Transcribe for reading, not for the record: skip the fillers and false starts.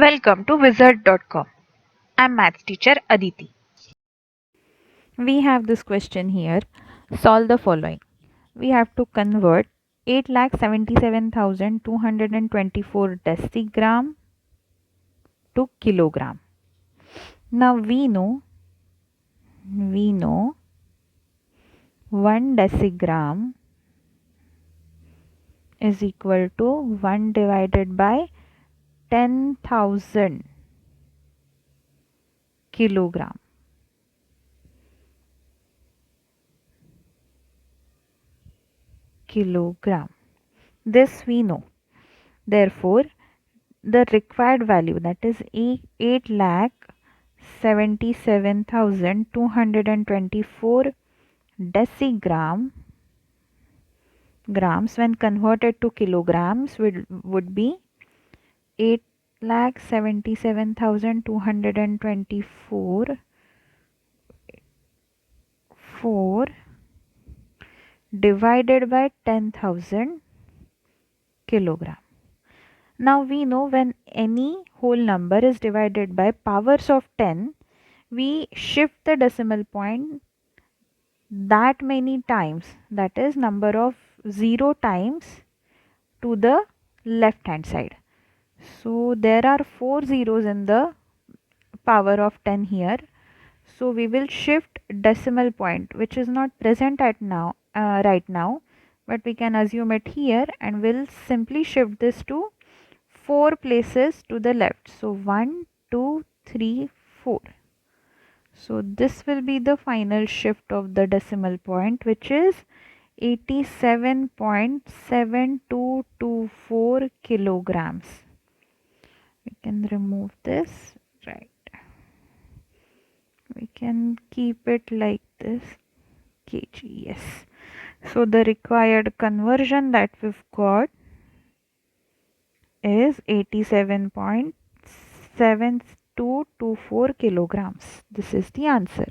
Welcome to wizard.com. I'm maths teacher Aditi. We have this question here. Solve the following. We have to convert 8,77,224 decigram to kilogram. Now we know 1 decigram is equal to 1 divided by 10,000 kilogram. Kilogram. This we know. Therefore, the required value, that is 8 lakh 77,224 decigram grams when converted to kilograms would be 8 lakh 77,224 4 divided by 10,000 kilogram. Now we know when any whole number is divided by powers of 10, we shift the decimal point that many times, that is number of 0 times, to the left hand side. So there are 4 zeros in the power of 10 here. So we will shift decimal point, which is not present at now right now, but we can assume it here, and we'll simply shift this to 4 places to the left. So 1 2 3 4. So this will be the final shift of the decimal point, which is 87.7224 kilograms. We can remove this, right? We can keep it like this, kg. Yes. So the required conversion that we've got is 87.7224 kilograms. This is the answer.